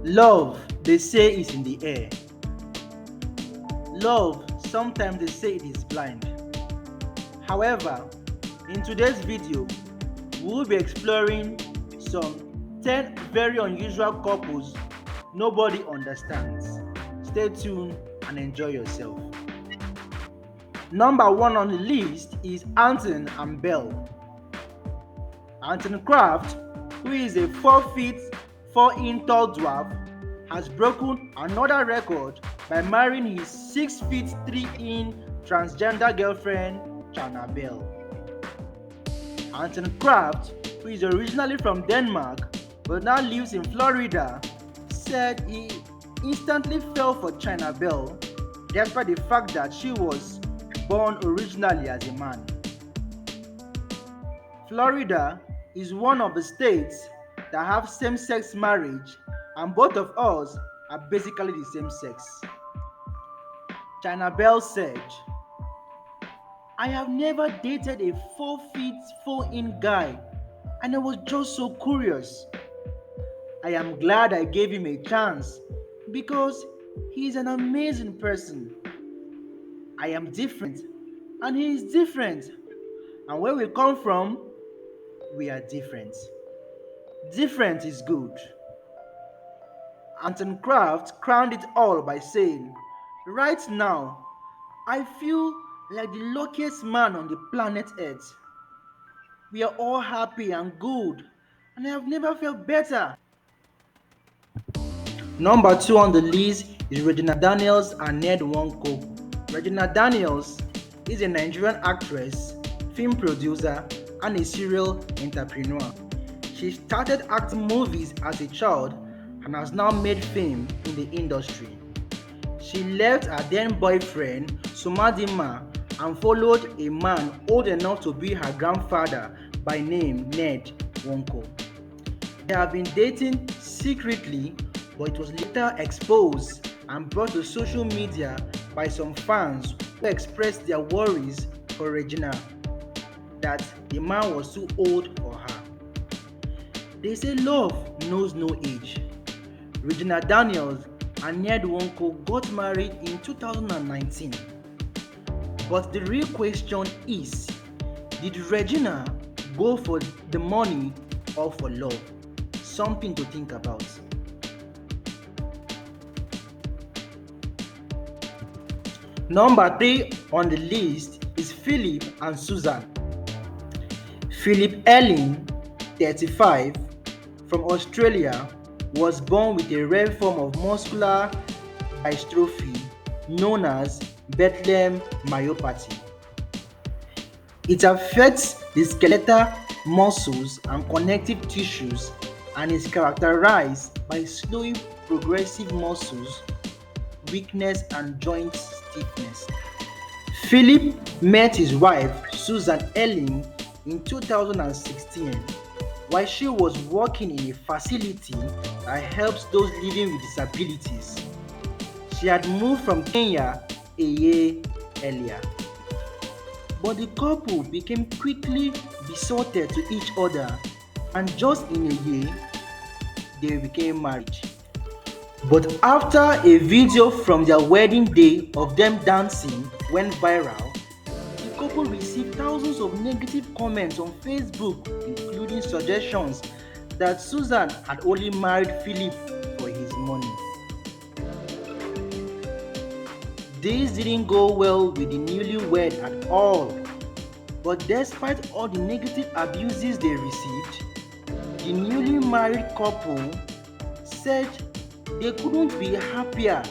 Love, they say, is in the air. Love, sometimes they say it is blind. However, in today's video, we will be exploring some 10 very unusual couples nobody understands. Stay tuned and enjoy yourself. Number 1 on the list is Anton and Belle. Anton Kraft, who is a 4 feet 4-inch tall dwarf, has broken another record by marrying his 6 feet 3-inch transgender girlfriend, Chana Belle. Anton Kraft, who is originally from Denmark but now lives in Florida, said he instantly fell for Chana Belle despite the fact that she was born originally as a man. Florida is one of the states that have same-sex marriage, and both of us are basically the same sex. Chana Belle said, "I have never dated a 4 feet 4-inch guy, and I was just so curious. I am glad I gave him a chance because he is an amazing person. I am different and he is different, and where we come from, we are different. Different is good." Anton Kraft crowned it all by saying, "Right now, I feel like the luckiest man on the planet Earth. We are all happy and good, and I have never felt better." Number 2 on the list is Regina Daniels and Ned Nwoko. Regina Daniels is a Nigerian actress, film producer, and a serial entrepreneur. She started acting movies as a child and has now made fame in the industry. She left her then boyfriend, Sumadima, and followed a man old enough to be her grandfather by name Ned Nwoko. They have been dating secretly, but it was later exposed and brought to social media by some fans who expressed their worries for Regina that the man was too old for her. They say love knows no age. Regina Daniels and Ned Nwoko got married in 2019. But the real question is, did Regina go for the money or for love? Something to think about. Number 3 on the list is Philip and Susan. Philip Elling, 35, from Australia, was born with a rare form of muscular dystrophy known as Bethlehem myopathy. It affects the skeletal muscles and connective tissues and is characterized by slowly progressive muscles weakness and joint stiffness. Philip met his wife Susan Elling in 2016 while she was working in a facility that helps those living with disabilities. She had moved from Kenya a year earlier. But the couple became quickly besotted to each other, and just in a year, they became married. But after a video from their wedding day of them dancing went viral, the couple received thousands of negative comments on Facebook, including suggestions that Susan had only married Philip for his money. This didn't go well with the newlywed at all. But despite all the negative abuses they received, the newly married couple said they couldn't be happier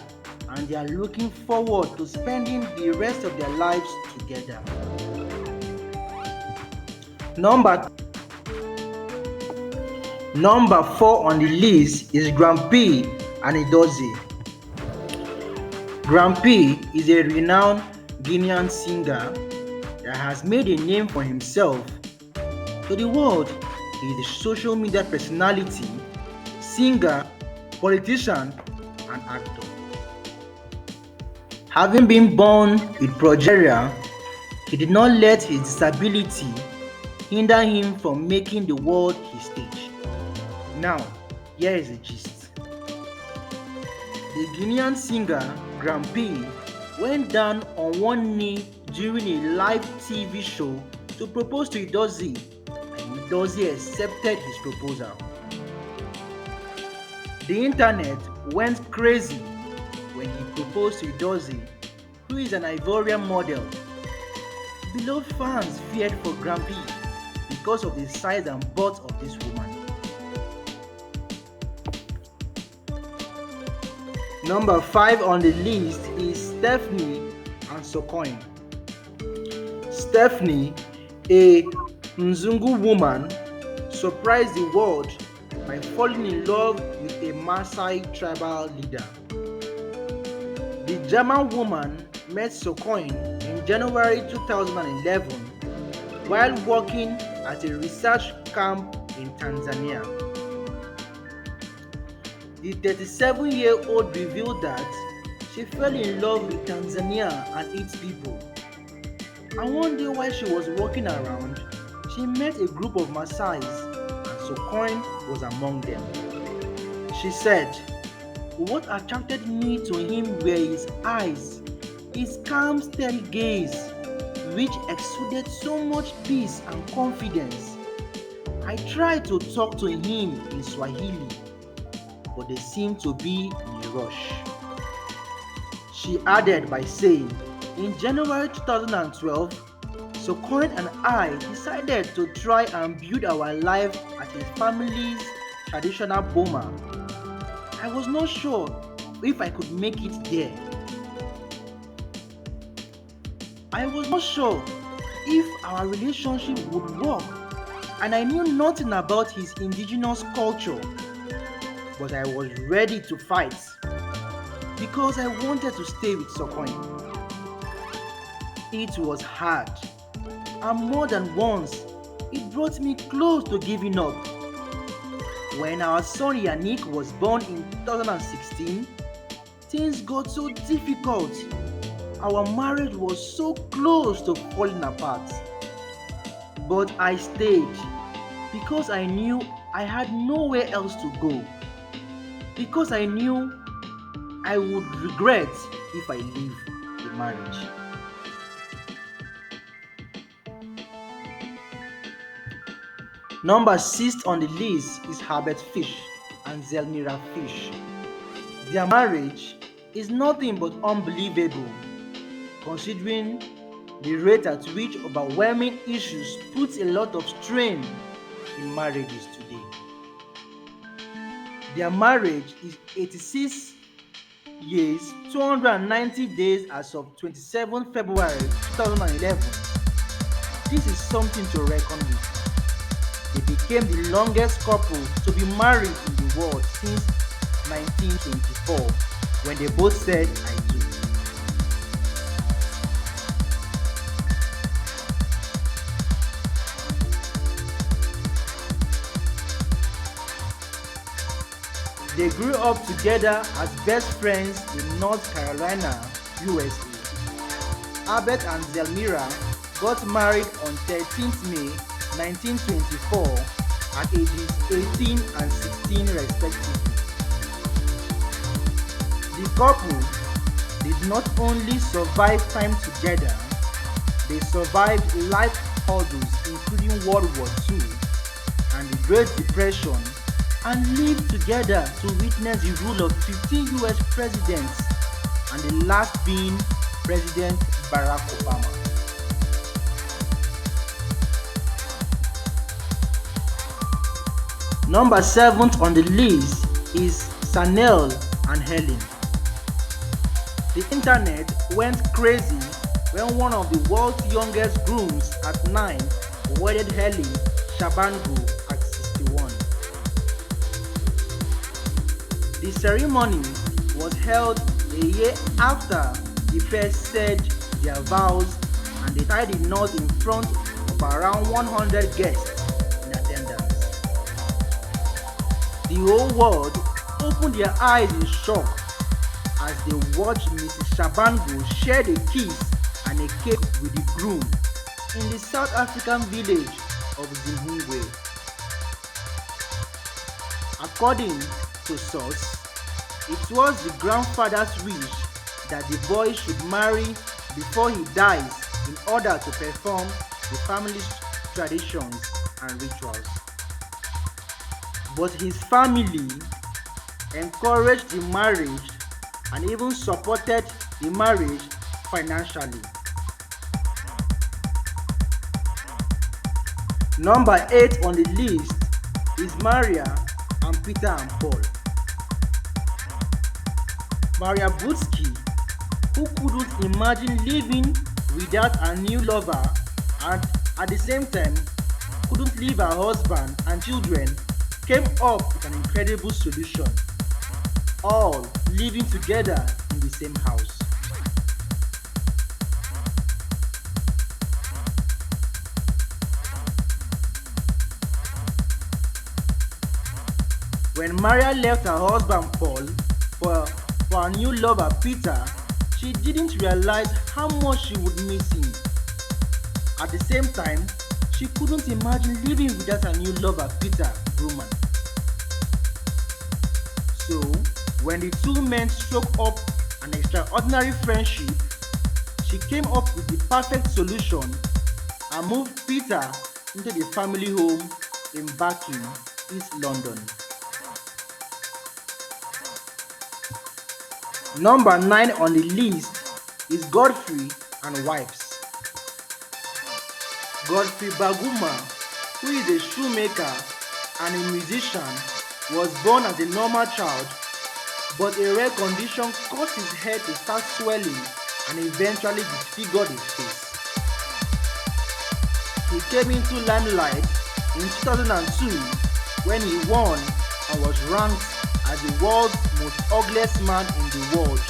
and they are looking forward to spending the rest of their lives together. Number 4 on the list is Grand P and Edozie. Grand P is a renowned Guinean singer that has made a name for himself. To the world, he is a social media personality, singer, politician, and actor. Having been born with progeria, he did not let his disability hinder him from making the world his stage. Now, here is the gist. The Guinean singer Grand P went down on one knee during a live TV show to propose to Idozi, and Idozi accepted his proposal. The internet went crazy when he proposed to Idozi, who is an Ivorian model. Beloved fans feared for Grand P because of the size and butt of this woman. Number 5 on the list is Stephanie and Sokoin. Stephanie, a Mzungu woman, surprised the world by falling in love with a Maasai tribal leader. The German woman met Sokoin in January 2011 while working at a research camp in Tanzania. The 37-year-old revealed that she fell in love with Tanzania and its people. And one day while she was walking around, she met a group of Maasais, and Sokoin was among them. She said, "What attracted me to him were his eyes, his calm, steady gaze, which exuded so much peace and confidence. I tried to talk to him in Swahili, but they seemed to be in a rush." She added by saying, "In January 2012, Sokoin and I decided to try and build our life at his family's traditional boma. I was not sure if I could make it there. I was not sure if our relationship would work, and I knew nothing about his indigenous culture. But I was ready to fight because I wanted to stay with Sokoin. It was hard, and more than once, it brought me close to giving up. When our son Yannick was born in 2016, things got so difficult. Our marriage was so close to falling apart. But I stayed because I knew I had nowhere else to go. Because I knew I would regret if I leave the marriage." Number 6 on the list is Herbert Fish and Zelmira Fish. Their marriage is nothing but unbelievable, considering the rate at which overwhelming issues put a lot of strain in marriages today. Their marriage is 86 years, 290 days as of 27 February 2011. This is something to reckon with. They became the longest couple to be married in the world since 1924, when they both said "I do." They grew up together as best friends in North Carolina, USA. Herbert and Zelmira got married on 13th May 1924 at ages 18 and 16 respectively. The couple did not only survive time together, they survived life hurdles including World War II and the Great Depression, and lived together to witness the rule of 15 US presidents, and the last being President Barack Obama. Number 7 on the list is Sanel and Helen. The internet went crazy when one of the world's youngest grooms at 9 wedded Helen Shabangu at 61. The ceremony was held a year after the pair said their vows, and they tied the knot in front of around 100 guests in attendance. The whole world opened their eyes in shock as they watched Mrs. Shabangu share a kiss and a cake with the groom in the South African village of Zimbabwe. According to source, It was the grandfather's wish that the boy should marry before he dies in order to perform the family's traditions and rituals. But his family encouraged the marriage and even supported the marriage financially. Number 8 on the list is Maria and Peter and Paul. Maria Butsky, who couldn't imagine living without a new lover and at the same time couldn't leave her husband and children, came up with an incredible solution, all living together in the same house. When Maria left her husband Paul for, for her new lover Peter, she didn't realize how much she would miss him. At the same time, she couldn't imagine living without her new lover Peter Grumman. So, when the two men struck up an extraordinary friendship, she came up with the perfect solution and moved Peter into the family home in Barking, East London. Number 9 on the list is Godfrey and wives. Godfrey Baguma, who is a shoemaker and a musician, was born as a normal child, but a rare condition caused his head to start swelling and eventually disfigured his face. He came into limelight in 2002 when he won and was ranked as the world's most ugliest man in the world.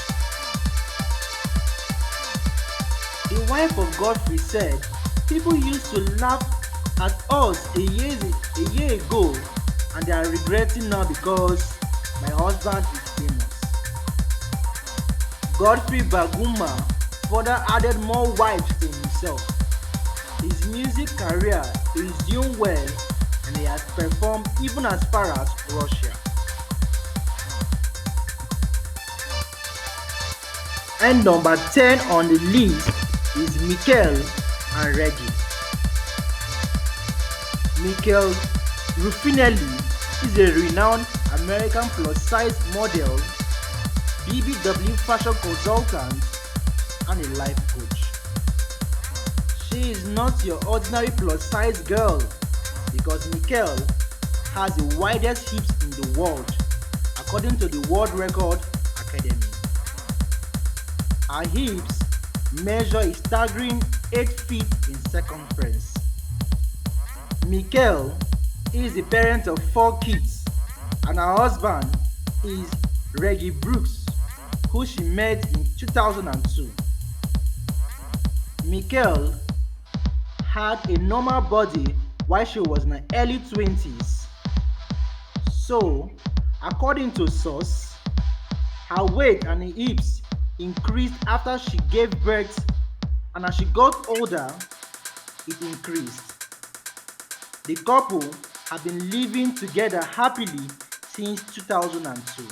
The wife of Godfrey said, "People used to laugh at us a year ago and they are regretting now because my husband is famous." Godfrey Baguma further added more wives to himself. His music career is doing well and he has performed even as far as Russia. And number 10 on the list is Michael and Reggie. Michael Ruffinelli is a renowned American plus-size model, BBW fashion consultant, and a life coach. She is not your ordinary plus-size girl because Michael has the widest hips in the world, according to the World Record Academy. Her hips measure a staggering 8 feet in circumference. Michael is the parent of 4 kids and her husband is Reggie Brooks, who she met in 2002. Michael had a normal body while she was in her early 20s. So, according to source, her weight and her hips increased after she gave birth, and as she got older, it increased. The couple have been living together happily since 2002.